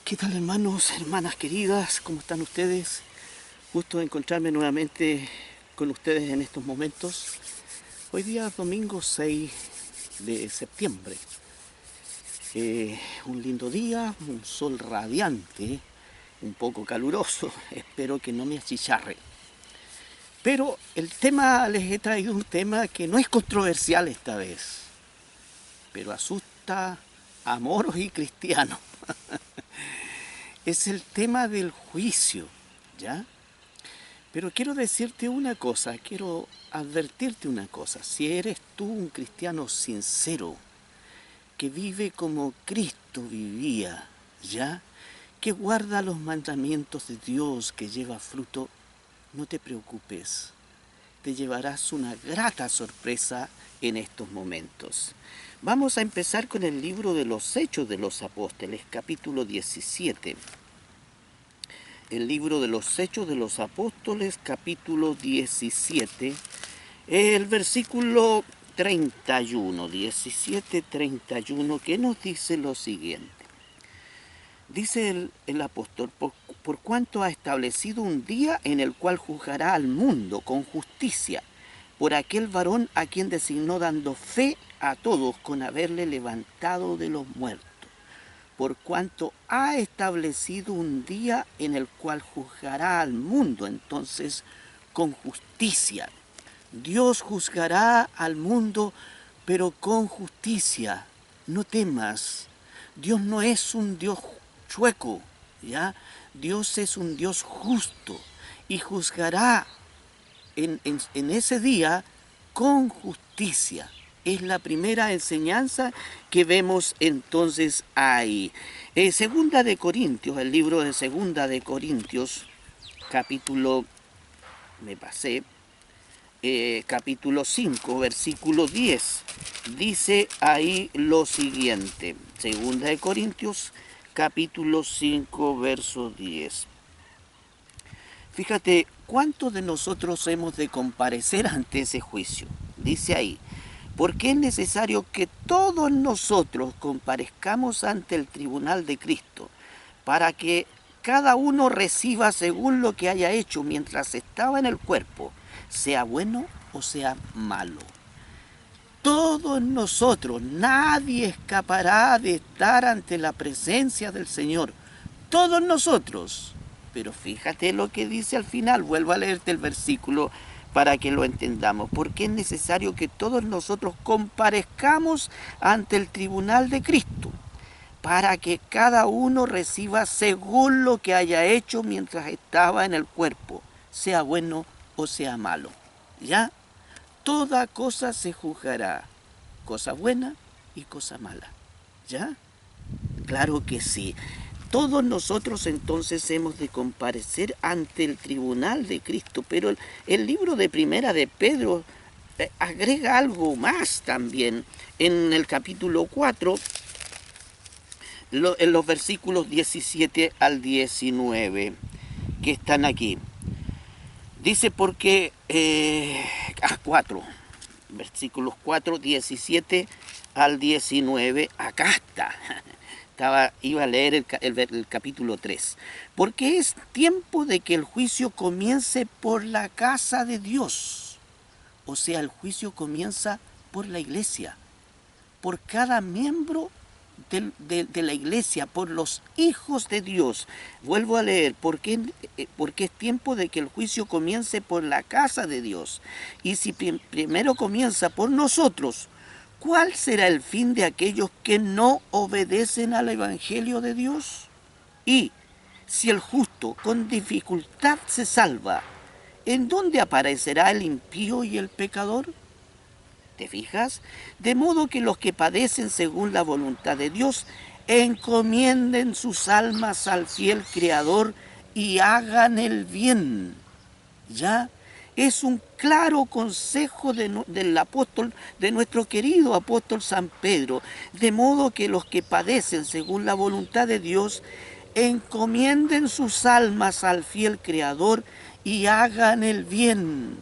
¿Qué tal, hermanos, hermanas queridas? ¿Cómo están ustedes? Gusto de encontrarme nuevamente con ustedes en estos momentos. Hoy día es domingo 6 de septiembre. Un lindo día, un sol radiante, un poco caluroso. Espero que no me achicharre. Pero les he traído un tema que no es controversial esta vez, pero asusta a moros y cristianos. Es el tema del juicio, ¿ya? Pero quiero decirte una cosa, quiero advertirte una cosa. Si eres tú un cristiano sincero, que vive como Cristo vivía, ¿ya? Que guarda los mandamientos de Dios, que lleva fruto, no te preocupes. Te llevarás una grata sorpresa en estos momentos. Vamos a empezar con el libro de los Hechos de los Apóstoles, capítulo 17. El libro de los Hechos de los Apóstoles, capítulo 17, el versículo 31, 17:31, que nos dice lo siguiente. Dice el apóstol, por cuanto ha establecido un día en el cual juzgará al mundo con justicia, por aquel varón a quien designó, dando fe a todos con haberle levantado de los muertos. Por cuanto ha establecido un día en el cual juzgará al mundo, entonces, con justicia. Dios juzgará al mundo, pero con justicia. No temas. Dios no es un Dios chueco, ¿ya? Dios es un Dios justo y juzgará en ese día con justicia. Es la primera enseñanza que vemos entonces ahí. Segunda de Corintios, el libro de Segunda de Corintios, capítulo, capítulo 5, versículo 10. Dice ahí lo siguiente. Segunda de Corintios, capítulo 5, verso 10. Fíjate, ¿cuántos de nosotros hemos de comparecer ante ese juicio? Dice ahí, porque es necesario que todos nosotros comparezcamos ante el tribunal de Cristo, para que cada uno reciba según lo que haya hecho mientras estaba en el cuerpo, sea bueno o sea malo. Todos nosotros, nadie escapará de estar ante la presencia del Señor. Todos nosotros. Pero fíjate lo que dice al final, vuelvo a leerte el versículo para que lo entendamos, porque es necesario que todos nosotros comparezcamos ante el tribunal de Cristo, para que cada uno reciba según lo que haya hecho mientras estaba en el cuerpo, sea bueno o sea malo. ¿Ya? Toda cosa se juzgará, cosa buena y cosa mala. ¿Ya? Claro que sí. Todos nosotros entonces hemos de comparecer ante el tribunal de Cristo, pero el libro de Primera de Pedro agrega algo más también. En el capítulo 4, en los versículos 17 al 19, que están aquí. Dice porque, 4, versículos 4, 17 al 19, acá está. Iba a leer el capítulo 3. Porque es tiempo de que el juicio comience por la casa de Dios. O sea, el juicio comienza por la iglesia, por cada miembro de la iglesia, por los hijos de Dios. Vuelvo a leer, porque es tiempo de que el juicio comience por la casa de Dios. Y si primero comienza por nosotros, ¿cuál será el fin de aquellos que no obedecen al Evangelio de Dios? Y si el justo con dificultad se salva, ¿en dónde aparecerá el impío y el pecador? ¿Te fijas? De modo que los que padecen según la voluntad de Dios encomienden sus almas al fiel Creador y hagan el bien. ¿Ya? Es un claro consejo del apóstol, de nuestro querido apóstol San Pedro, de modo que los que padecen según la voluntad de Dios encomienden sus almas al fiel Creador y hagan el bien.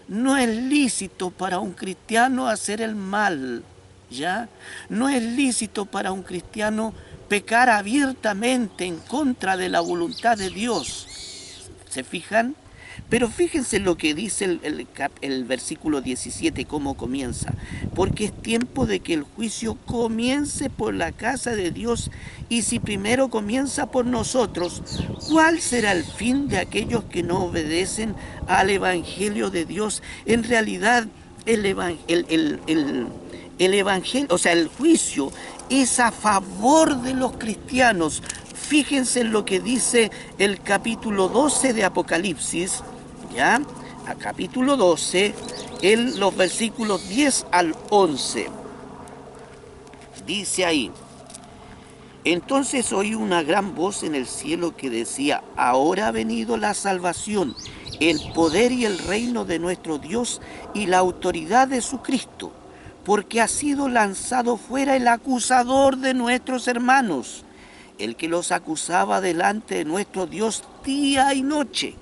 No es lícito para un cristiano hacer el mal, ¿ya? No es lícito para un cristiano pecar abiertamente en contra de la voluntad de Dios. ¿Se fijan? Pero fíjense lo que dice el versículo 17, cómo comienza. Porque es tiempo de que el juicio comience por la casa de Dios, y si primero comienza por nosotros, ¿cuál será el fin de aquellos que no obedecen al Evangelio de Dios? En realidad, el Evangelio, o sea, el juicio es a favor de los cristianos. Fíjense en lo que dice el capítulo 12 de Apocalipsis, ¿ya? A capítulo 12, en los versículos 10 al 11. Dice ahí: entonces oí una gran voz en el cielo que decía: ahora ha venido la salvación, el poder y el reino de nuestro Dios y la autoridad de su Cristo, porque ha sido lanzado fuera el acusador de nuestros hermanos, el que los acusaba delante de nuestro Dios día y noche.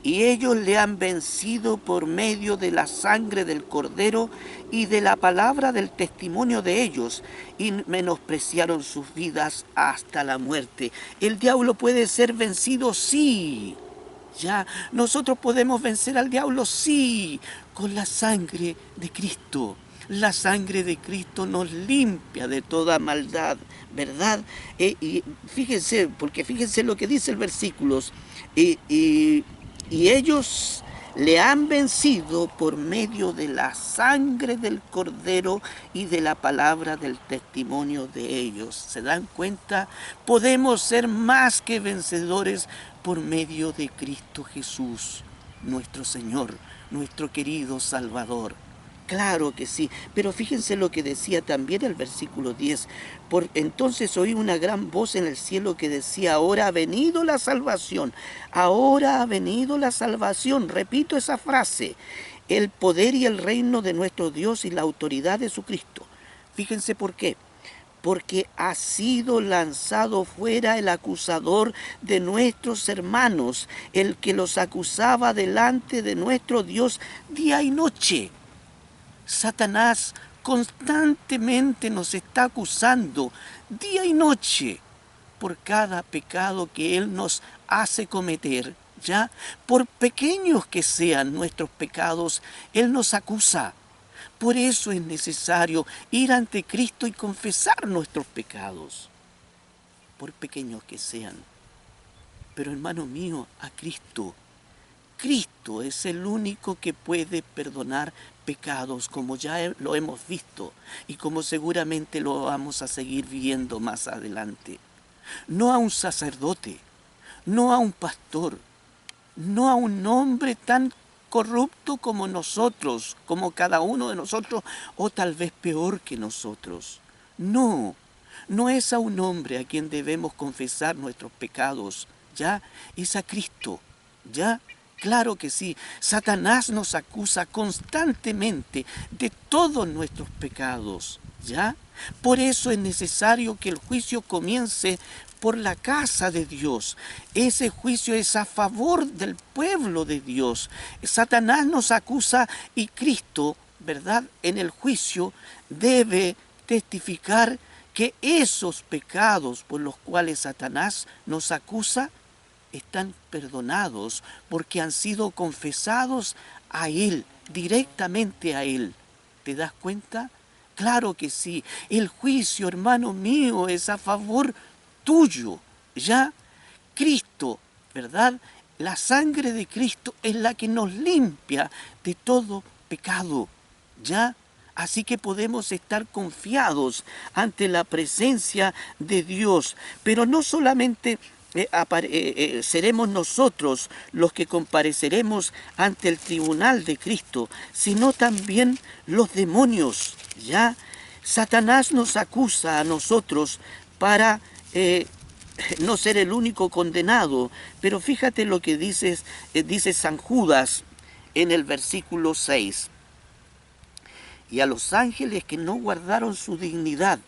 Y ellos le han vencido por medio de la sangre del Cordero y de la palabra del testimonio de ellos, y menospreciaron sus vidas hasta la muerte. El diablo puede ser vencido, sí. Ya, nosotros podemos vencer al diablo, sí, con la sangre de Cristo. La sangre de Cristo nos limpia de toda maldad, ¿verdad? Y fíjense, porque fíjense lo que dice el versículo. Y ellos le han vencido por medio de la sangre del Cordero y de la palabra del testimonio de ellos. ¿Se dan cuenta? Podemos ser más que vencedores por medio de Cristo Jesús, nuestro Señor, nuestro querido Salvador. Claro que sí, pero fíjense lo que decía también el versículo 10. Entonces oí una gran voz en el cielo que decía: ahora ha venido la salvación, ahora ha venido la salvación. Repito esa frase: el poder y el reino de nuestro Dios y la autoridad de su Cristo. Fíjense por qué. Porque ha sido lanzado fuera el acusador de nuestros hermanos, el que los acusaba delante de nuestro Dios día y noche. Satanás constantemente nos está acusando día y noche por cada pecado que él nos hace cometer, ¿ya? Por pequeños que sean nuestros pecados, él nos acusa. Por eso es necesario ir ante Cristo y confesar nuestros pecados, por pequeños que sean. Pero hermano mío, a Cristo es el único que puede perdonar pecados, como ya lo hemos visto y como seguramente lo vamos a seguir viendo más adelante. No a un sacerdote, no a un pastor, no a un hombre tan corrupto como nosotros, como cada uno de nosotros, o tal vez peor que nosotros. No, no es a un hombre a quien debemos confesar nuestros pecados, ¿ya? Es a Cristo, ¿ya? Claro que sí, Satanás nos acusa constantemente de todos nuestros pecados, ¿ya? Por eso es necesario que el juicio comience por la casa de Dios. Ese juicio es a favor del pueblo de Dios. Satanás nos acusa y Cristo, ¿verdad?, en el juicio debe testificar que esos pecados por los cuales Satanás nos acusa están perdonados porque han sido confesados a Él, directamente a Él. ¿Te das cuenta? Claro que sí. El juicio, hermano mío, es a favor tuyo, ¿ya? Cristo, ¿verdad? La sangre de Cristo es la que nos limpia de todo pecado, ¿ya? Así que podemos estar confiados ante la presencia de Dios, pero no solamente seremos nosotros los que compareceremos ante el tribunal de Cristo, sino también los demonios, ¿ya? Satanás nos acusa a nosotros para no ser el único condenado, pero fíjate lo que dice San Judas en el versículo 6. Y a los ángeles que no guardaron su dignidad,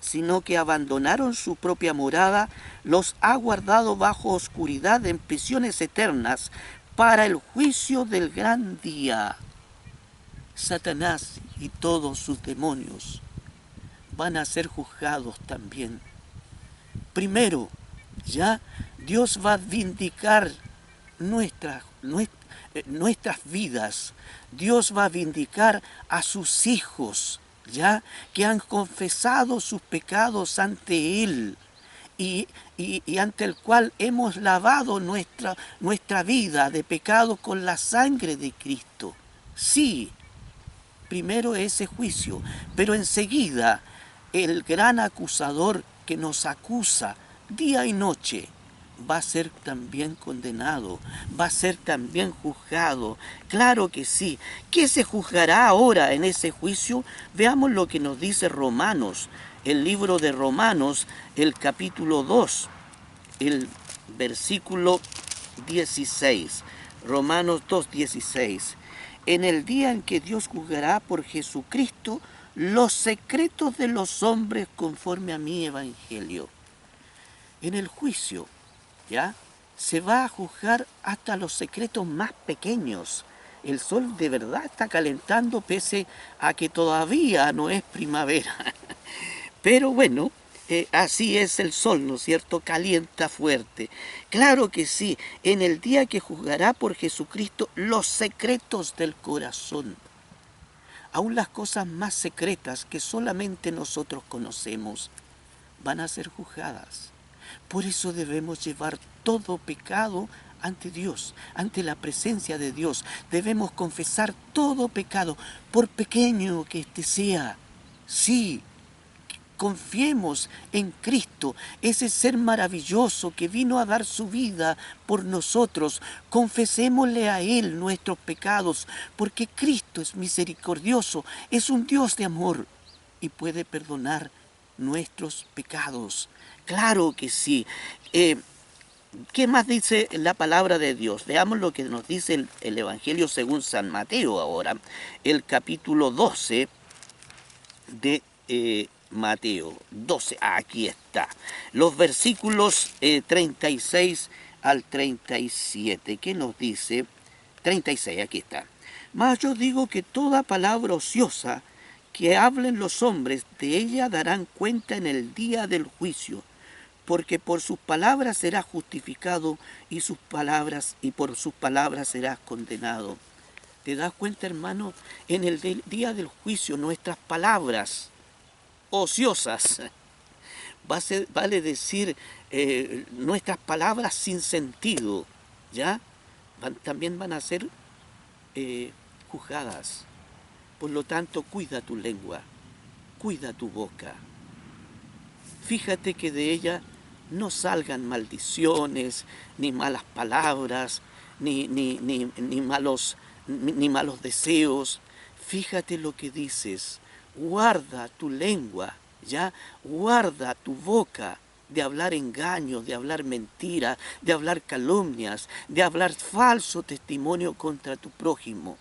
sino que abandonaron su propia morada, los ha guardado bajo oscuridad en prisiones eternas para el juicio del gran día. Satanás y todos sus demonios van a ser juzgados también. Primero, ya Dios va a vindicar nuestras vidas. Dios va a vindicar a sus hijos, ya que han confesado sus pecados ante Él. Y ante el cual hemos lavado nuestra vida de pecado con la sangre de Cristo. Sí, primero ese juicio, pero enseguida el gran acusador que nos acusa día y noche va a ser también condenado, va a ser también juzgado. Claro que sí. ¿Qué se juzgará ahora en ese juicio? Veamos lo que nos dice Romanos, el libro de Romanos, el capítulo 2, el versículo 16. Romanos 2:16. En el día en que Dios juzgará por Jesucristo los secretos de los hombres conforme a mi evangelio. En el juicio, ¿ya? Se va a juzgar hasta los secretos más pequeños. El sol de verdad está calentando pese a que todavía no es primavera. Pero bueno, así es el sol, ¿no es cierto? Calienta fuerte. Claro que sí, en el día que juzgará por Jesucristo los secretos del corazón. Aún las cosas más secretas que solamente nosotros conocemos van a ser juzgadas. Por eso debemos llevar todo pecado ante Dios, ante la presencia de Dios. Debemos confesar todo pecado, por pequeño que éste sea. Sí, confiemos en Cristo, ese ser maravilloso que vino a dar su vida por nosotros. Confesémosle a Él nuestros pecados, porque Cristo es misericordioso, es un Dios de amor y puede perdonar nuestros pecados. Claro que sí. ¿Qué más dice la palabra de Dios? Veamos lo que nos dice el Evangelio según San Mateo ahora, el capítulo 12 de Mateo 12, aquí está, los versículos 36 al 37, ¿qué nos dice? 36, aquí está. Mas yo digo que toda palabra ociosa que hablen los hombres, de ella darán cuenta en el día del juicio, porque por sus palabras serás justificado y por sus palabras serás condenado. ¿Te das cuenta, hermano? En el día del juicio nuestras palabras ociosas, vale decir nuestras palabras sin sentido, ¿ya? También van a ser juzgadas. Por lo tanto, cuida tu lengua, cuida tu boca. Fíjate que de ella no salgan maldiciones, ni malas palabras, ni malos deseos. Fíjate lo que dices. Guarda tu lengua, ¿ya? Guarda tu boca de hablar engaños, de hablar mentira, de hablar calumnias, de hablar falso testimonio contra tu prójimo.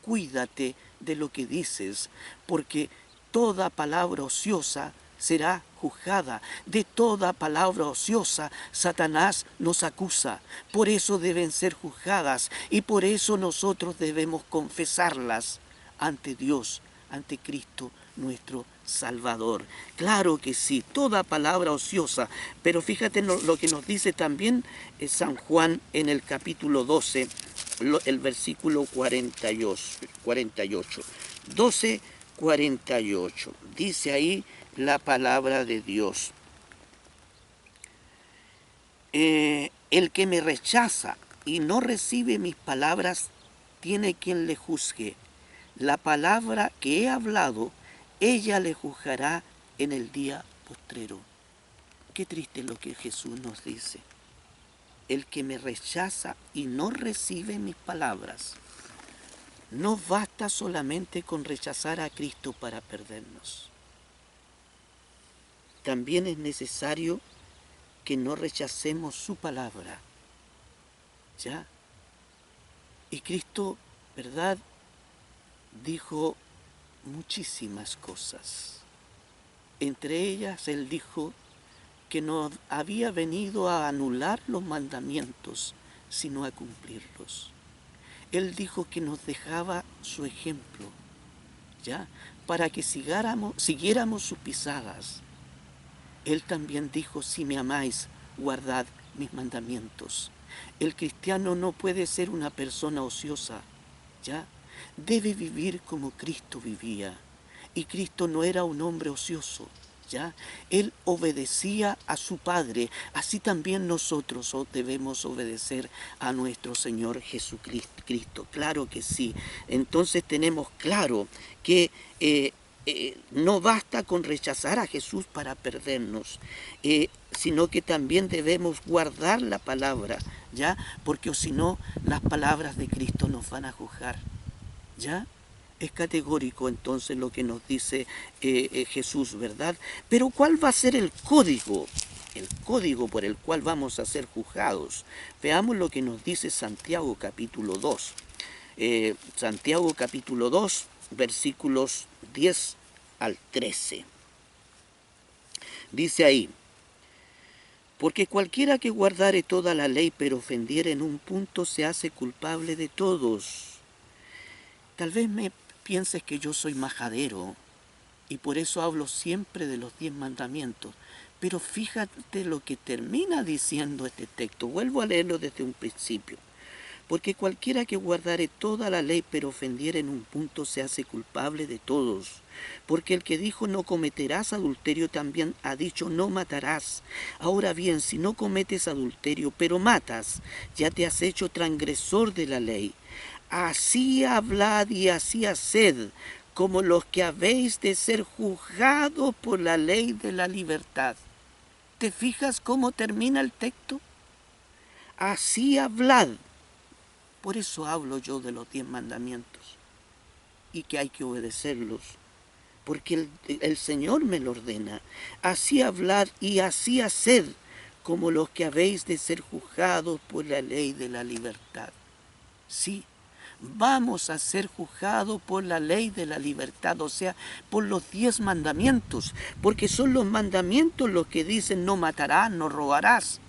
Cuídate de lo que dices, porque toda palabra ociosa será juzgada. De toda palabra ociosa Satanás nos acusa. Por eso deben ser juzgadas y por eso nosotros debemos confesarlas ante Dios, ante Cristo nuestro Salvador. Claro que sí, toda palabra ociosa, pero fíjate lo que nos dice también San Juan en el capítulo 12, el versículo 48. 12, 48. Dice ahí la palabra de Dios. El que me rechaza y no recibe mis palabras, tiene quien le juzgue. La palabra que he hablado, ella le juzgará en el día postrero. Qué triste lo que Jesús nos dice. El que me rechaza y no recibe mis palabras. No basta solamente con rechazar a Cristo para perdernos. También es necesario que no rechacemos su palabra. ¿Ya? Y Cristo, ¿verdad?, dijo muchísimas cosas. Entre ellas, Él dijo que no había venido a anular los mandamientos, sino a cumplirlos. Él dijo que nos dejaba su ejemplo, ¿ya?, para que siguiéramos sus pisadas. Él también dijo, si me amáis, guardad mis mandamientos. El cristiano no puede ser una persona ociosa, ¿ya? Debe vivir como Cristo vivía. Y Cristo no era un hombre ocioso, ¿ya? Él obedecía a su Padre. Así también nosotros debemos obedecer a nuestro Señor Jesucristo. Claro que sí. Entonces tenemos claro que no basta con rechazar a Jesús para perdernos, sino que también debemos guardar la palabra, ¿ya? Porque o si no, las palabras de Cristo nos van a juzgar, ¿ya? Es categórico entonces lo que nos dice Jesús, ¿verdad? Pero ¿cuál va a ser el código? El código por el cual vamos a ser juzgados. Veamos lo que nos dice Santiago capítulo 2. Santiago capítulo 2, versículos 10 al 13. Dice ahí, porque cualquiera que guardare toda la ley pero ofendiere en un punto se hace culpable de todos. Tal vez me pienses que yo soy majadero y por eso hablo siempre de los 10 mandamientos. Pero fíjate lo que termina diciendo este texto. Vuelvo a leerlo desde un principio. Porque cualquiera que guardare toda la ley pero ofendiere en un punto se hace culpable de todos. Porque el que dijo no cometerás adulterio también ha dicho no matarás. Ahora bien, si no cometes adulterio pero matas, ya te has hecho transgresor de la ley. Así hablad y así haced, como los que habéis de ser juzgados por la ley de la libertad. ¿Te fijas cómo termina el texto? Así hablad. Por eso hablo yo de los 10 mandamientos y que hay que obedecerlos, porque el Señor me lo ordena. Así hablad y así haced, como los que habéis de ser juzgados por la ley de la libertad. Sí, vamos a ser juzgados por la ley de la libertad, o sea, por los 10 mandamientos, porque son los mandamientos los que dicen no matarás, no robarás.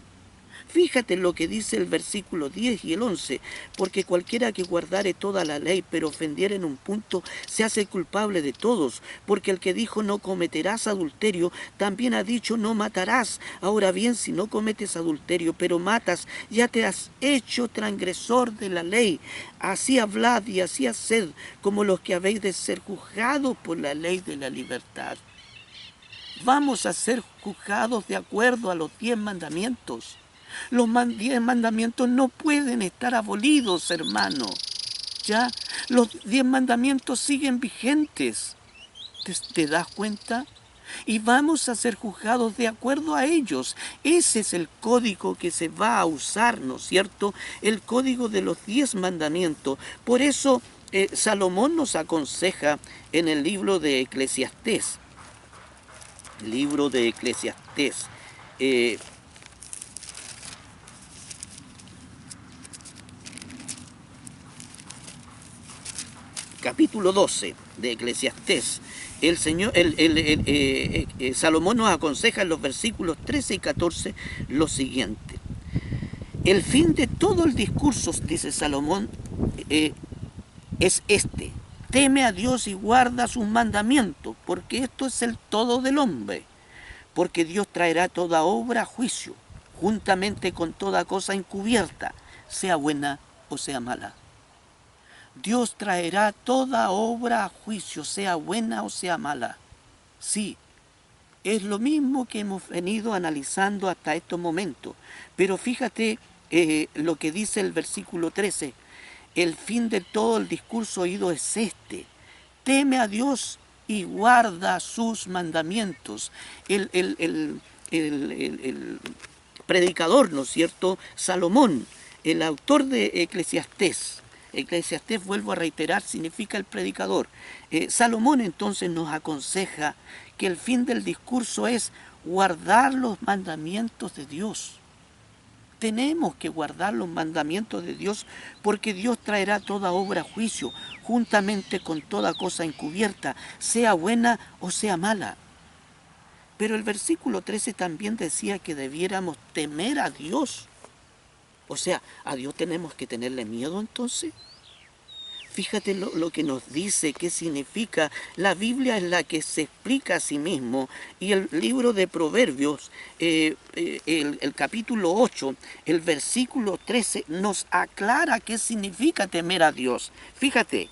Fíjate lo que dice el versículo 10 y el 11, porque cualquiera que guardare toda la ley, pero ofendiere en un punto, se hace culpable de todos, porque el que dijo no cometerás adulterio, también ha dicho no matarás. Ahora bien, si no cometes adulterio, pero matas, ya te has hecho transgresor de la ley. Así hablad y así haced, como los que habéis de ser juzgados por la ley de la libertad. Vamos a ser juzgados de acuerdo a los 10 mandamientos. Los 10 mandamientos no pueden estar abolidos, hermano. Ya, los 10 mandamientos siguen vigentes. ¿Te das cuenta? Y vamos a ser juzgados de acuerdo a ellos. Ese es el código que se va a usar, ¿no es cierto? El código de los 10 mandamientos. Por eso Salomón nos aconseja en el libro de Eclesiastés. Libro de Eclesiastés. Capítulo 12 de Eclesiastés, Salomón nos aconseja en los versículos 13 y 14 lo siguiente. El fin de todo el discurso, dice Salomón, es este: teme a Dios y guarda sus mandamientos, porque esto es el todo del hombre. Porque Dios traerá toda obra a juicio, juntamente con toda cosa encubierta, sea buena o sea mala. Dios traerá toda obra a juicio, sea buena o sea mala. Sí, es lo mismo que hemos venido analizando hasta estos momentos. Pero fíjate lo que dice el versículo 13. El fin de todo el discurso oído es este: teme a Dios y guarda sus mandamientos. El predicador, ¿no es cierto?, Salomón, el autor de Eclesiastés. Eclesiastés, vuelvo a reiterar, significa el predicador. Salomón entonces nos aconseja que el fin del discurso es guardar los mandamientos de Dios. Tenemos que guardar los mandamientos de Dios, porque Dios traerá toda obra a juicio, juntamente con toda cosa encubierta, sea buena o sea mala. Pero el versículo 13 también decía que debiéramos temer a Dios. O sea, ¿a Dios tenemos que tenerle miedo entonces? Fíjate lo que nos dice, qué significa. La Biblia es la que se explica a sí mismo. Y el libro de Proverbios, el capítulo 8, el versículo 13, nos aclara qué significa temer a Dios. Fíjate,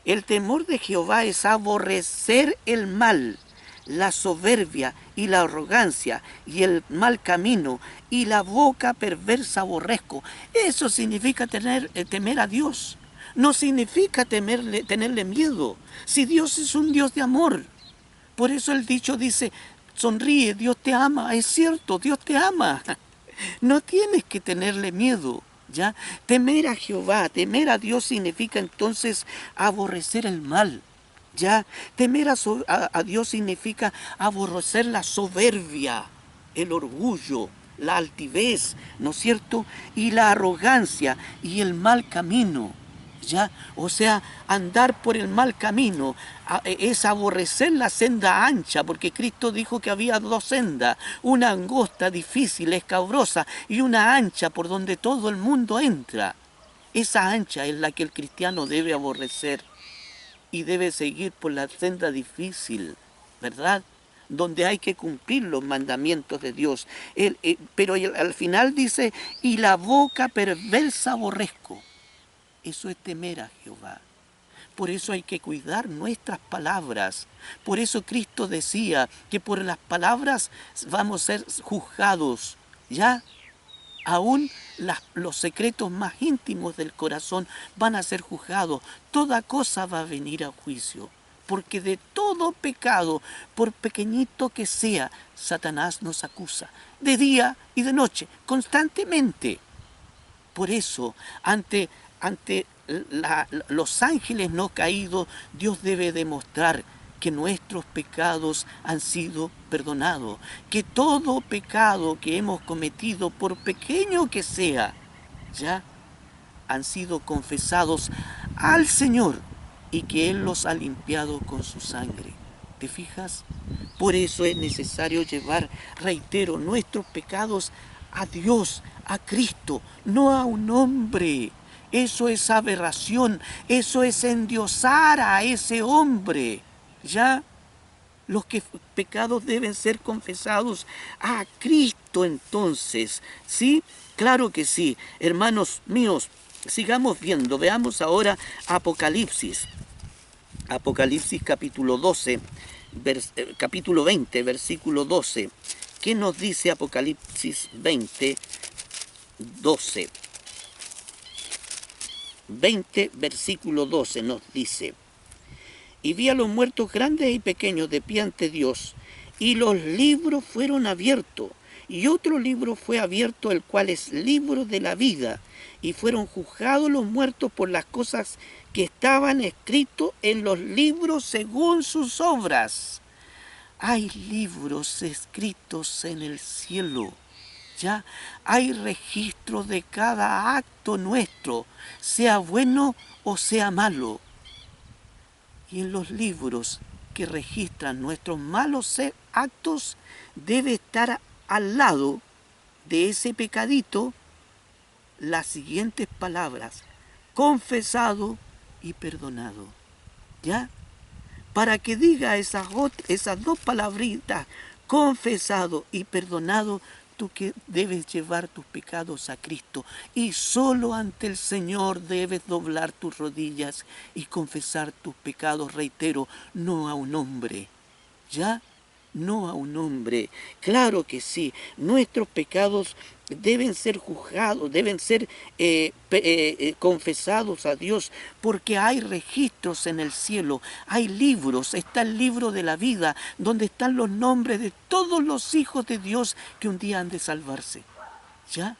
el temor de Jehová es aborrecer el mal, la soberbia y la arrogancia y el mal camino y la boca perversa aborrezco. Eso significa temer a Dios. No significa tenerle miedo. Si Dios es un Dios de amor. Por eso el dicho dice, sonríe, Dios te ama. Es cierto, Dios te ama. No tienes que tenerle miedo. ¿Ya? Temer a Jehová, temer a Dios significa entonces aborrecer el mal. ¿Ya? Temer a Dios significa aborrecer la soberbia, el orgullo, la altivez, ¿no es cierto? Y la arrogancia y el mal camino. ¿Ya? O sea, andar por el mal camino es aborrecer la senda ancha, porque Cristo dijo que había dos sendas, una angosta, difícil, escabrosa, y una ancha por donde todo el mundo entra. Esa ancha es la que el cristiano debe aborrecer y debe seguir por la senda difícil, ¿verdad? Donde hay que cumplir los mandamientos de Dios. Pero al final dice, y la boca perversa aborrezco. Eso es temer a Jehová. Por eso hay que cuidar nuestras palabras. Por eso Cristo decía que por las palabras vamos a ser juzgados. ¿Ya? Aún los secretos más íntimos del corazón van a ser juzgados. Toda cosa va a venir a juicio. Porque de todo pecado, por pequeñito que sea, Satanás nos acusa. De día y de noche, constantemente. Por eso, ante los ángeles no caídos, Dios debe demostrar que nuestros pecados han sido perdonados, que todo pecado que hemos cometido, por pequeño que sea, ya han sido confesados al Señor y que Él los ha limpiado con su sangre. ¿Te fijas? Por eso es necesario llevar, reitero, nuestros pecados a Dios, a Cristo, no a un hombre. Eso es aberración, eso es endiosar a ese hombre. ¿Ya? Los pecados deben ser confesados a Cristo entonces. ¿Sí? Claro que sí. Hermanos míos, sigamos viendo. Veamos ahora Apocalipsis. Apocalipsis capítulo 12, capítulo 20, versículo 12. ¿Qué nos dice Apocalipsis 20, 12? 20, versículo 12 nos dice: y vi a los muertos grandes y pequeños de pie ante Dios, y los libros fueron abiertos, y otro libro fue abierto, el cual es libro de la vida, y fueron juzgados los muertos por las cosas que estaban escritos en los libros según sus obras. Hay libros escritos en el cielo. ¿Ya? Hay registro de cada acto nuestro, sea bueno o sea malo. Y en los libros que registran nuestros malos actos debe estar al lado de ese pecadito las siguientes palabras: confesado y perdonado. ¿Ya? Para que diga esas dos palabritas, confesado y perdonado, tú que debes llevar tus pecados a Cristo y solo ante el Señor debes doblar tus rodillas y confesar tus pecados, reitero, no a un hombre. ¿Ya? No a un hombre. Claro que sí, nuestros pecados deben ser juzgados, deben ser confesados a Dios, porque hay registros en el cielo, hay libros, está el libro de la vida, donde están los nombres de todos los hijos de Dios que un día han de salvarse. ¿Ya?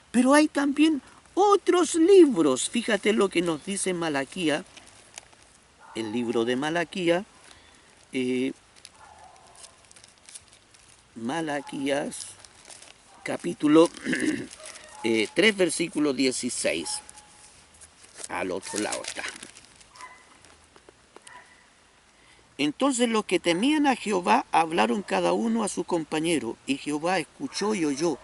Pero hay también otros libros. Fíjate lo que nos dice Malaquía, el libro de Malaquía, Malaquías, capítulo 3, versículo 16. Al otro lado está. Entonces los que temían a Jehová hablaron cada uno a su compañero, y Jehová escuchó y oyó,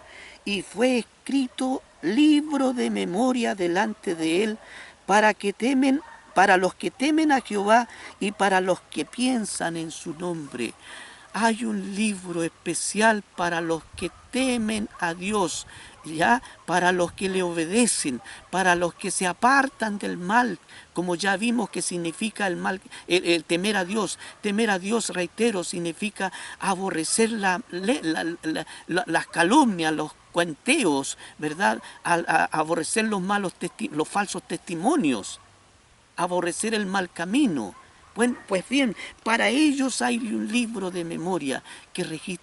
y fue escrito libro de memoria delante de él, para para los que temen a Jehová y para los que piensan en su nombre. Hay un libro especial para los que temen a Dios, ya, para los que le obedecen, para los que se apartan del mal, como ya vimos que significa el mal, el temer a Dios. Temer a Dios, reitero, significa aborrecer las calumnias, los cuenteos, ¿verdad? Aborrecer los falsos testimonios, aborrecer el mal camino. Bueno, pues bien, para ellos hay un libro de memoria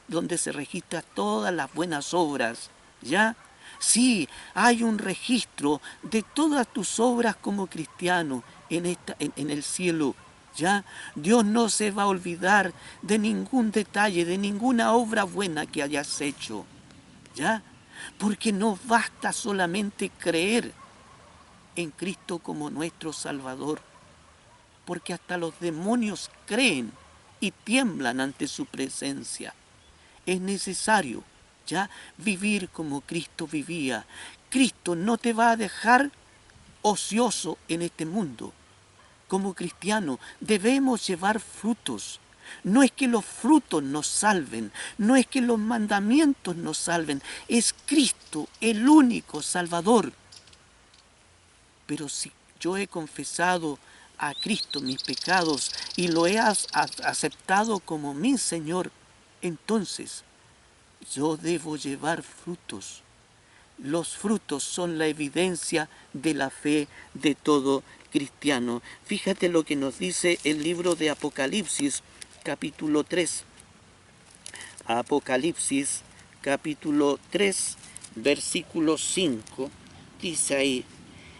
donde se registra todas las buenas obras, ¿ya? Sí, hay un registro de todas tus obras como cristiano en el cielo, ¿ya? Dios no se va a olvidar de ningún detalle, de ninguna obra buena que hayas hecho, ¿ya? Porque no basta solamente creer en Cristo como nuestro Salvador, porque hasta los demonios creen y tiemblan ante su presencia. Es necesario ya vivir como Cristo vivía. Cristo no te va a dejar ocioso en este mundo. Como cristiano debemos llevar frutos. No es que los frutos nos salven, no es que los mandamientos nos salven, es Cristo el único Salvador. Pero si yo he confesado a Cristo mis pecados y lo he aceptado como mi Señor, entonces yo debo llevar frutos. Los frutos son la evidencia de la fe de todo cristiano. Fíjate lo que nos dice el libro de Apocalipsis, capítulo 3. Apocalipsis, capítulo 3, versículo 5, dice ahí: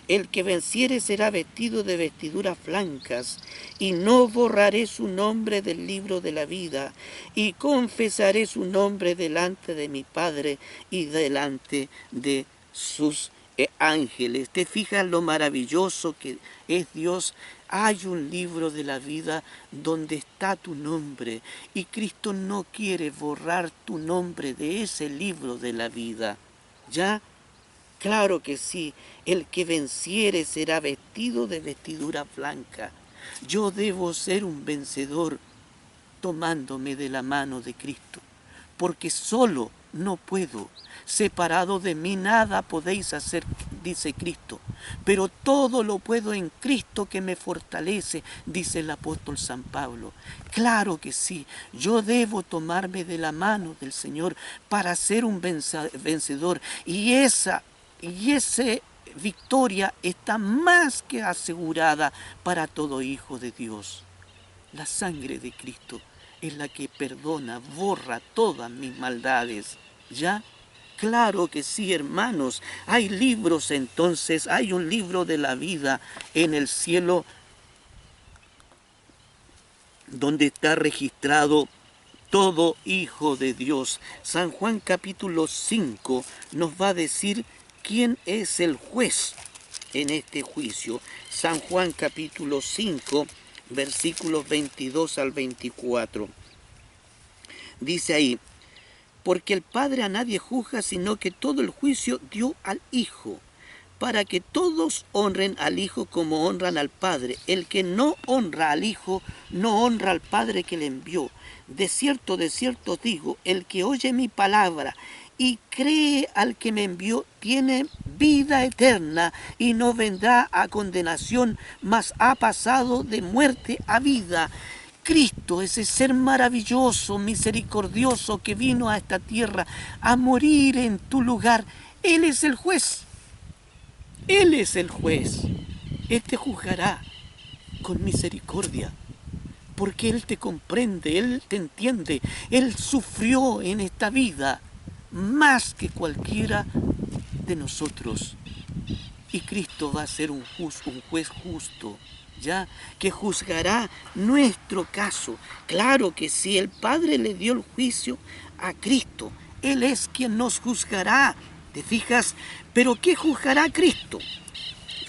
el que venciere será vestido de vestiduras blancas, y no borraré su nombre del libro de la vida, y confesaré su nombre delante de mi Padre y delante de sus ángeles. ¿Te fijas lo maravilloso que es Dios? Hay un libro de la vida donde está tu nombre, y Cristo no quiere borrar tu nombre de ese libro de la vida, ¿ya? Claro que sí, el que venciere será vestido de vestidura blanca. Yo debo ser un vencedor tomándome de la mano de Cristo, porque solo no puedo. Separado de mí nada podéis hacer, dice Cristo, pero todo lo puedo en Cristo que me fortalece, dice el apóstol San Pablo. Claro que sí, yo debo tomarme de la mano del Señor para ser un vencedor, y esa victoria está más que asegurada para todo hijo de Dios. La sangre de Cristo es la que perdona, borra todas mis maldades, ¿ya? Claro que sí, hermanos. Hay libros entonces, hay un libro de la vida en el cielo donde está registrado todo hijo de Dios. San Juan capítulo 5 nos va a decir quién es el juez en este juicio. San Juan capítulo 5, versículos 22 al 24. Dice ahí: porque el Padre a nadie juzga, sino que todo el juicio dio al Hijo, para que todos honren al Hijo como honran al Padre. El que no honra al Hijo, no honra al Padre que le envió. De cierto digo, el que oye mi palabra y cree al que me envió, tiene vida eterna y no vendrá a condenación, mas ha pasado de muerte a vida. Cristo, ese ser maravilloso, misericordioso, que vino a esta tierra a morir en tu lugar, Él es el juez. Él es el juez. Él te juzgará con misericordia, porque Él te comprende, Él te entiende. Él sufrió en esta vida más que cualquiera de nosotros. Y Cristo va a ser un juez justo, ¿ya? Que juzgará nuestro caso. Claro que sí, el Padre le dio el juicio a Cristo. Él es quien nos juzgará. ¿Te fijas? ¿Pero qué juzgará Cristo?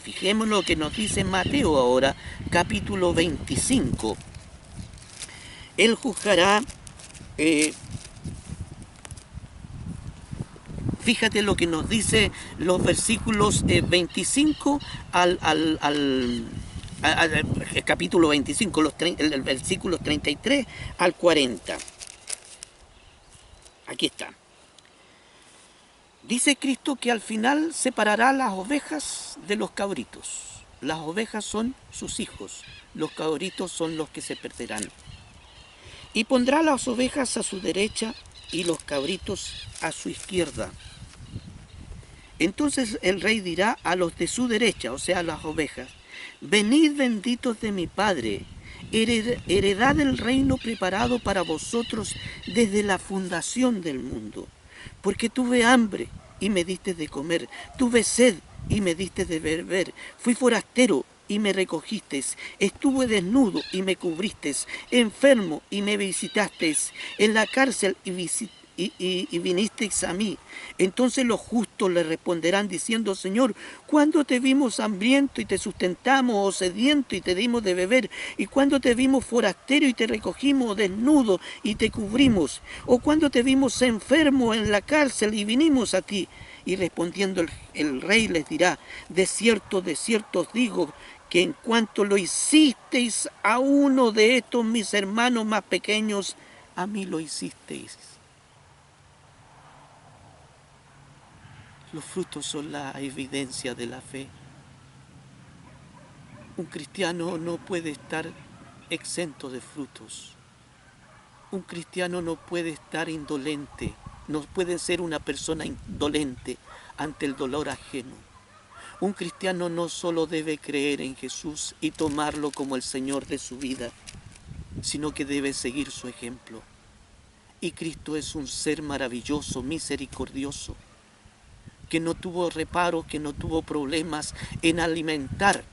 Fijemos lo que nos dice Mateo ahora, capítulo 25. Él juzgará... Fíjate lo que nos dice los versículos 25 al capítulo 25, el versículo 33 al 40. Aquí está. Dice Cristo que al final separará las ovejas de los cabritos. Las ovejas son sus hijos, los cabritos son los que se perderán. Y pondrá las ovejas a su derecha y los cabritos a su izquierda. Entonces el rey dirá a los de su derecha, o sea, a las ovejas: venid benditos de mi Padre, heredad el reino preparado para vosotros desde la fundación del mundo. Porque tuve hambre y me diste de comer, tuve sed y me diste de beber, fui forastero y me recogisteis, estuve desnudo y me cubristeis, enfermo y me visitasteis, en la cárcel y vinisteis a mí. Entonces los justos le responderán diciendo: Señor, ¿cuándo te vimos hambriento y te sustentamos, o sediento y te dimos de beber? ¿Y cuándo te vimos forastero y te recogimos, o desnudo y te cubrimos? ¿O cuándo te vimos enfermo en la cárcel y vinimos a ti? Y respondiendo el rey les dirá: de cierto os digo, que en cuanto lo hicisteis a uno de estos mis hermanos más pequeños, a mí lo hicisteis. Los frutos son la evidencia de la fe. Un cristiano no puede estar exento de frutos. Un cristiano no puede estar indolente, no puede ser una persona indolente ante el dolor ajeno. Un cristiano no solo debe creer en Jesús y tomarlo como el Señor de su vida, sino que debe seguir su ejemplo. Y Cristo es un ser maravilloso, misericordioso, que no tuvo reparo, que no tuvo problemas en alimentar,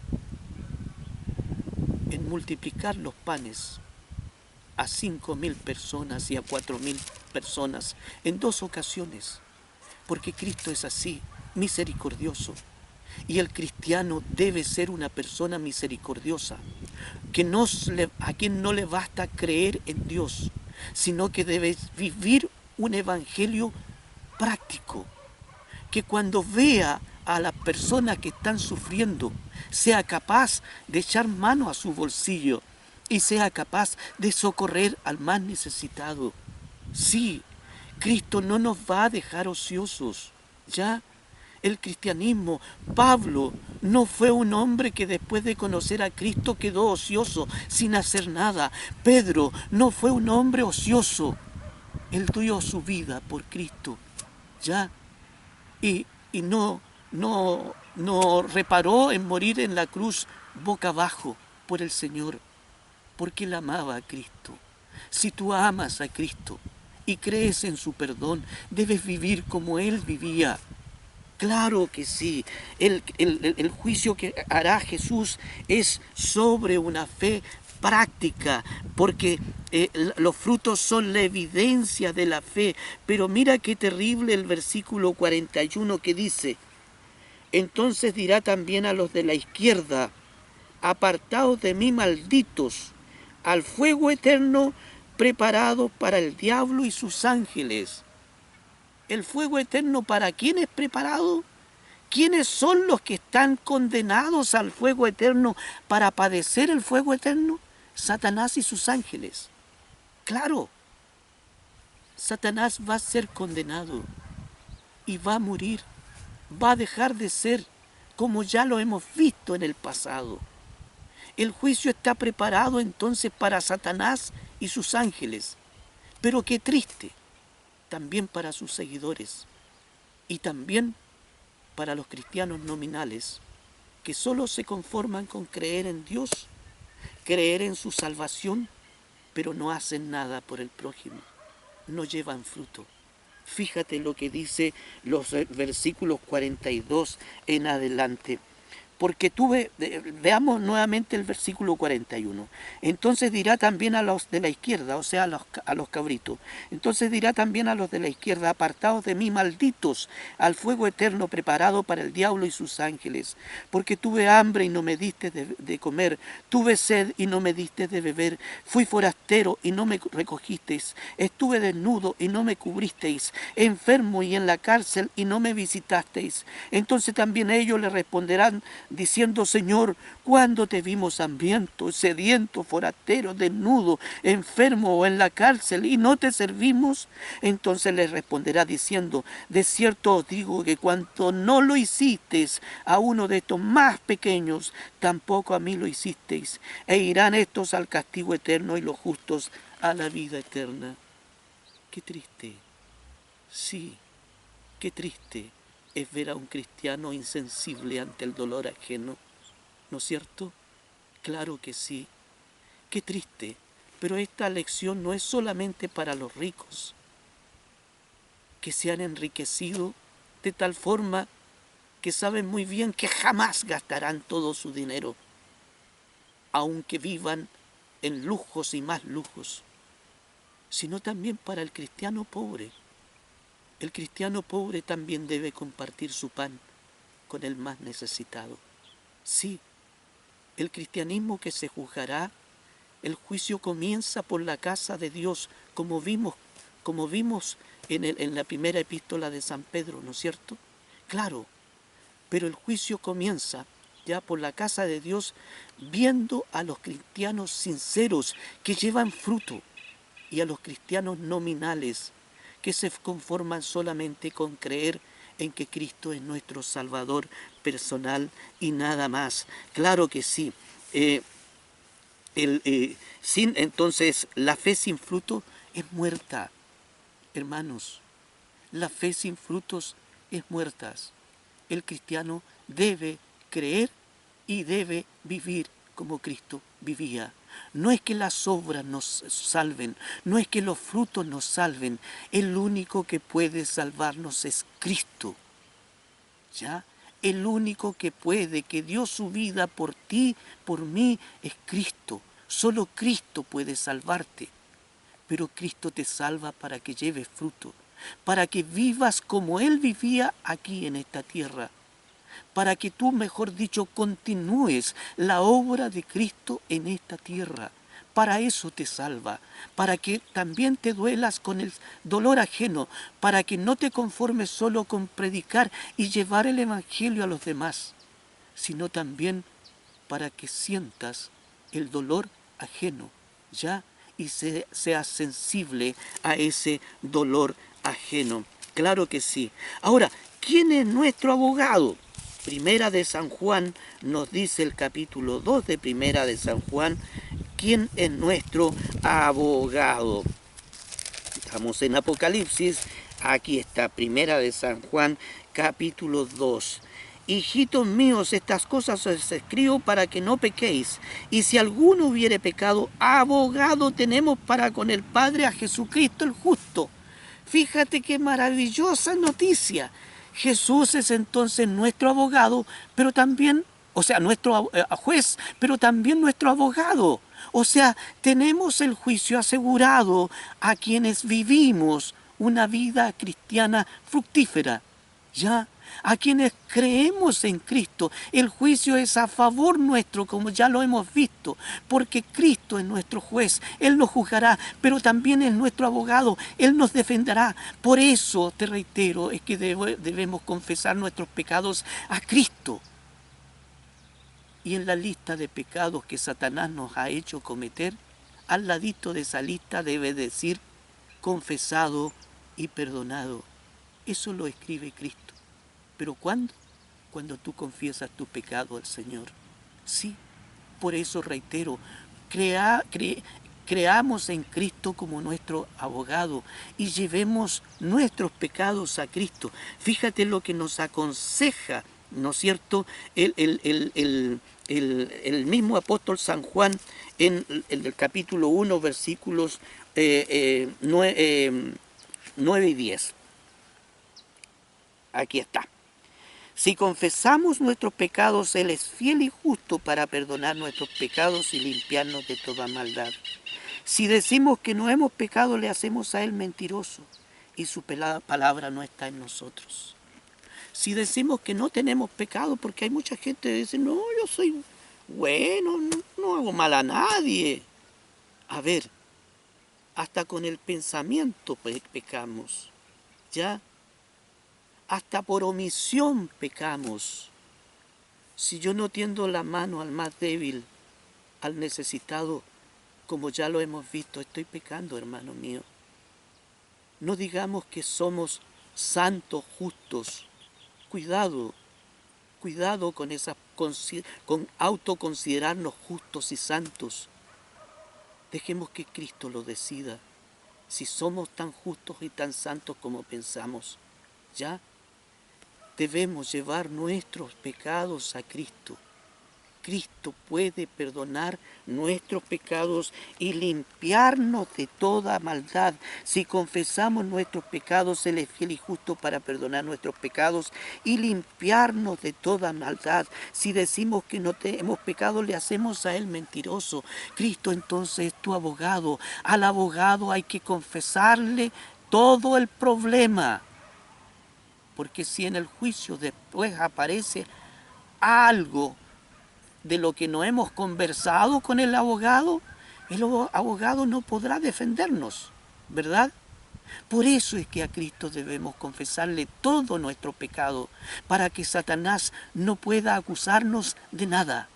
en multiplicar los panes a 5.000 personas y a 4.000 personas en 2 ocasiones, porque Cristo es así, misericordioso. Y el cristiano debe ser una persona misericordiosa, a quien no le basta creer en Dios, sino que debe vivir un evangelio práctico, que cuando vea a las personas que están sufriendo, sea capaz de echar mano a su bolsillo y sea capaz de socorrer al más necesitado. Sí, Cristo no nos va a dejar ociosos, ¿ya? El cristianismo, Pablo no fue un hombre que después de conocer a Cristo quedó ocioso, sin hacer nada. Pedro no fue un hombre ocioso. Él dio su vida por Cristo, ¿ya? Y no reparó en morir en la cruz boca abajo por el Señor, porque él amaba a Cristo. Si tú amas a Cristo y crees en su perdón, debes vivir como Él vivía. Claro que sí, el juicio que hará Jesús es sobre una fe práctica, porque los frutos son la evidencia de la fe. Pero mira qué terrible el versículo 41 que dice: entonces dirá también a los de la izquierda: apartaos de mí, malditos, al fuego eterno preparado para el diablo y sus ángeles. ¿El fuego eterno para quién es preparado? ¿Quiénes son los que están condenados al fuego eterno para padecer el fuego eterno? Satanás y sus ángeles. Claro, Satanás va a ser condenado y va a morir, va a dejar de ser, como ya lo hemos visto en el pasado. El juicio está preparado entonces para Satanás y sus ángeles. Pero qué triste, también para sus seguidores y también para los cristianos nominales, que solo se conforman con creer en Dios, creer en su salvación, pero no hacen nada por el prójimo, no llevan fruto. Fíjate lo que dice los versículos 42 en adelante. Porque veamos nuevamente el versículo 41. Entonces dirá también a los de la izquierda, o sea, a los cabritos. Entonces dirá también a los de la izquierda: apartaos de mí, malditos, al fuego eterno preparado para el diablo y sus ángeles. Porque tuve hambre y no me diste de comer, tuve sed y no me diste de beber, fui forastero y no me recogisteis, estuve desnudo y no me cubristeis, enfermo y en la cárcel y no me visitasteis. Entonces también ellos le responderán diciendo: Señor, ¿cuándo te vimos hambriento, sediento, forastero, desnudo, enfermo o en la cárcel y no te servimos? Entonces les responderá diciendo: de cierto os digo que cuanto no lo hicisteis a uno de estos más pequeños, tampoco a mí lo hicisteis. E irán estos al castigo eterno y los justos a la vida eterna. Qué triste, sí, qué triste es ver a un cristiano insensible ante el dolor ajeno, ¿no es cierto? Claro que sí, qué triste, pero esta lección no es solamente para los ricos, que se han enriquecido de tal forma que saben muy bien que jamás gastarán todo su dinero, aunque vivan en lujos y más lujos, sino también para el cristiano pobre. El cristiano pobre también debe compartir su pan con el más necesitado. Sí, el cristianismo que se juzgará, el juicio comienza por la casa de Dios, como vimos en la primera epístola de San Pedro, ¿no es cierto? Claro, pero el juicio comienza ya por la casa de Dios, viendo a los cristianos sinceros que llevan fruto y a los cristianos nominales que se conforman solamente con creer en que Cristo es nuestro Salvador personal y nada más. Claro que sí. Entonces, la fe sin fruto es muerta, hermanos. La fe sin frutos es muerta. El cristiano debe creer y debe vivir como Cristo vivía. No es que las obras nos salven, no es que los frutos nos salven. El único que puede salvarnos es Cristo. ¿Ya? El único que puede, que dio su vida por ti, por mí, es Cristo. Solo Cristo puede salvarte. Pero Cristo te salva para que lleves fruto, para que vivas como Él vivía aquí en esta tierra, para que tú, mejor dicho, continúes la obra de Cristo en esta tierra. Para eso te salva, para que también te duelas con el dolor ajeno, para que no te conformes solo con predicar y llevar el Evangelio a los demás, sino también para que sientas el dolor ajeno, ¿ya? Y seas sensible a ese dolor ajeno. Claro que sí. Ahora, ¿quién es nuestro abogado? Primera de San Juan nos dice el capítulo 2 de Primera de San Juan, ¿quién es nuestro abogado? Estamos en Apocalipsis, aquí está Primera de San Juan, capítulo 2. Hijitos míos, estas cosas os escribo para que no pequéis. Y si alguno hubiere pecado, abogado tenemos para con el Padre a Jesucristo el justo. Fíjate qué maravillosa noticia. Jesús es entonces nuestro abogado, pero también, o sea, nuestro juez, pero también nuestro abogado. O sea, tenemos el juicio asegurado a quienes vivimos una vida cristiana fructífera. ¿Ya? A quienes creemos en Cristo, el juicio es a favor nuestro, como ya lo hemos visto, porque Cristo es nuestro juez, Él nos juzgará, pero también es nuestro abogado, Él nos defenderá. Por eso, te reitero, es que debemos confesar nuestros pecados a Cristo. Y en la lista de pecados que Satanás nos ha hecho cometer, al ladito de esa lista debe decir confesado y perdonado. Eso lo escribe Cristo. ¿Pero cuándo? Cuando tú confiesas tu pecado al Señor. Sí, por eso reitero, creamos en Cristo como nuestro abogado y llevemos nuestros pecados a Cristo. Fíjate lo que nos aconseja, ¿no es cierto?, el mismo apóstol San Juan en el capítulo 1, versículos 9 y 10. Aquí está. Si confesamos nuestros pecados, Él es fiel y justo para perdonar nuestros pecados y limpiarnos de toda maldad. Si decimos que no hemos pecado, le hacemos a Él mentiroso y su palabra no está en nosotros. Si decimos que no tenemos pecado, porque hay mucha gente que dice, no, yo soy bueno, no hago mal a nadie. A ver, hasta con el pensamiento pecamos, ¿ya? Hasta por omisión pecamos. Si yo no tiendo la mano al más débil, al necesitado, como ya lo hemos visto, estoy pecando, hermano mío. No digamos que somos santos, justos. Cuidado, cuidado con con autoconsiderarnos justos y santos. Dejemos que Cristo lo decida. Si somos tan justos y tan santos como pensamos, ya debemos llevar nuestros pecados a Cristo. Cristo puede perdonar nuestros pecados y limpiarnos de toda maldad. Si confesamos nuestros pecados, Él es fiel y justo para perdonar nuestros pecados y limpiarnos de toda maldad. Si decimos que no tenemos pecado, le hacemos a Él mentiroso. Cristo entonces es tu abogado. Al abogado hay que confesarle todo el problema. Porque si en el juicio después aparece algo de lo que no hemos conversado con el abogado no podrá defendernos, ¿verdad? Por eso es que a Cristo debemos confesarle todo nuestro pecado, para que Satanás no pueda acusarnos de nada,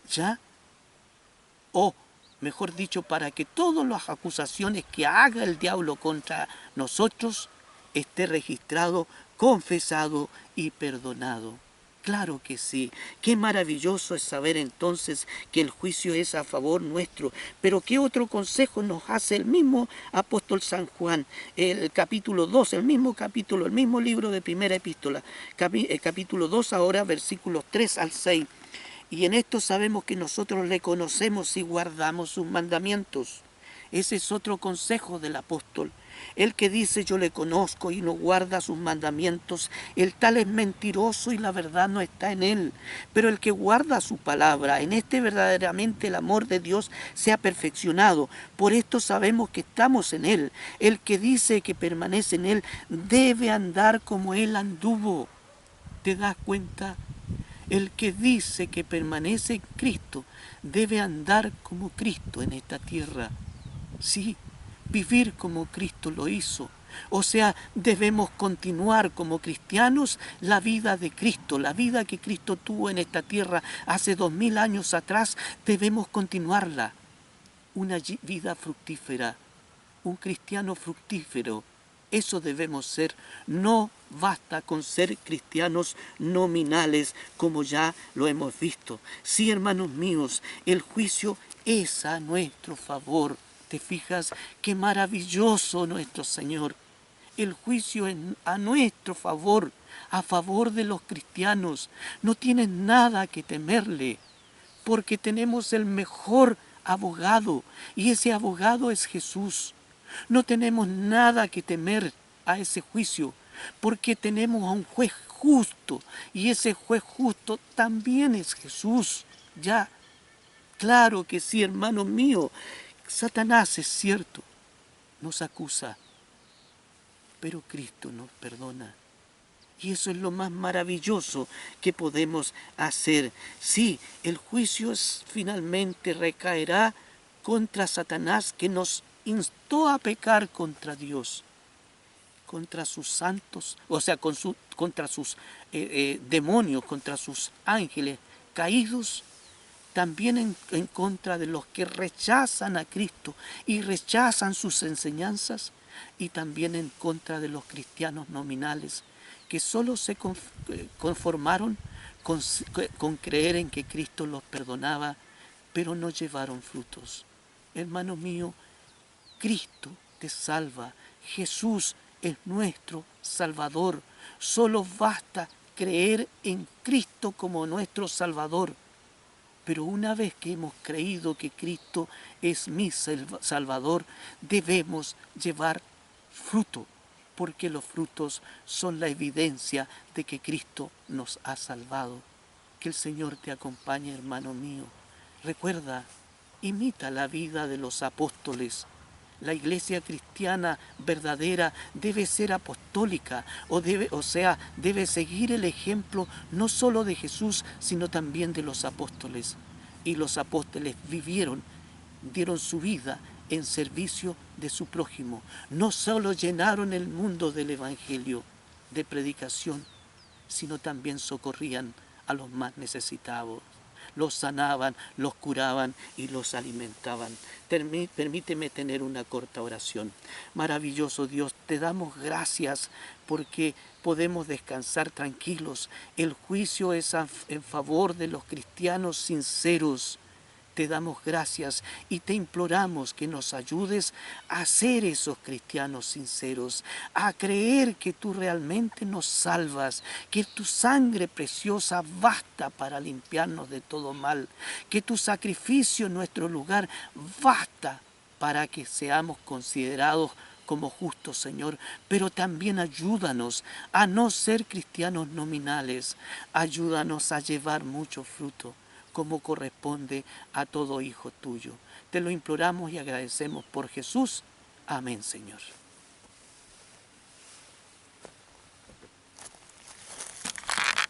¿ya? O, mejor dicho, para que todas las acusaciones que haga el diablo contra nosotros esté registrado, confesado y perdonado. Claro que sí. Qué maravilloso es saber entonces que el juicio es a favor nuestro. Pero ¿qué otro consejo nos hace el mismo apóstol San Juan? El capítulo 2, el mismo capítulo, el mismo libro de primera epístola. Capítulo 2 ahora, versículos 3 al 6. Y en esto sabemos que nosotros le conocemos y guardamos sus mandamientos. Ese es otro consejo del apóstol. El que dice yo le conozco y no guarda sus mandamientos, el tal es mentiroso y la verdad no está en él. Pero el que guarda su palabra, en este verdaderamente el amor de Dios se ha perfeccionado. Por esto sabemos que estamos en él. El que dice que permanece en él debe andar como él anduvo. ¿Te das cuenta? El que dice que permanece en Cristo debe andar como Cristo en esta tierra. Sí, vivir como Cristo lo hizo. O sea, debemos continuar como cristianos la vida de Cristo, la vida que Cristo tuvo en esta tierra hace 2000 años atrás, debemos continuarla. Una vida fructífera, un cristiano fructífero. Eso debemos ser. No basta con ser cristianos nominales, como ya lo hemos visto. Sí, hermanos míos, el juicio es a nuestro favor. ¿Te fijas? Qué maravilloso nuestro Señor. El juicio es a nuestro favor, a favor de los cristianos. No tienen nada que temerle, porque tenemos el mejor abogado, y ese abogado es Jesús. No tenemos nada que temer a ese juicio, porque tenemos a un juez justo, y ese juez justo también es Jesús. Ya, claro que sí, hermano mío. Satanás, es cierto, nos acusa, pero Cristo nos perdona. Y eso es lo más maravilloso que podemos hacer. Sí, el juicio finalmente recaerá contra Satanás, que nos instó a pecar contra Dios, contra sus santos, o sea, contra sus demonios, contra sus ángeles caídos, también en contra de los que rechazan a Cristo y rechazan sus enseñanzas, y también en contra de los cristianos nominales que solo se conformaron con creer en que Cristo los perdonaba, pero no llevaron frutos. Hermano mío, Cristo te salva. Jesús es nuestro Salvador. Solo basta creer en Cristo como nuestro Salvador. Pero una vez que hemos creído que Cristo es mi Salvador, debemos llevar fruto, porque los frutos son la evidencia de que Cristo nos ha salvado. Que el Señor te acompañe, hermano mío. Recuerda, imita la vida de los apóstoles. La iglesia cristiana verdadera debe ser apostólica, debe seguir el ejemplo no solo de Jesús, sino también de los apóstoles. Y los apóstoles dieron su vida en servicio de su prójimo. No solo llenaron el mundo del evangelio de predicación, sino también socorrían a los más necesitados. Los sanaban, los curaban y los alimentaban. Permíteme tener una corta oración. Maravilloso Dios, te damos gracias porque podemos descansar tranquilos. El juicio es en favor de los cristianos sinceros. Te damos gracias y te imploramos que nos ayudes a ser esos cristianos sinceros, a creer que tú realmente nos salvas, que tu sangre preciosa basta para limpiarnos de todo mal, que tu sacrificio en nuestro lugar basta para que seamos considerados como justos, Señor, pero también ayúdanos a no ser cristianos nominales, ayúdanos a llevar mucho fruto, como corresponde a todo hijo tuyo. Te lo imploramos y agradecemos por Jesús. Amén, Señor.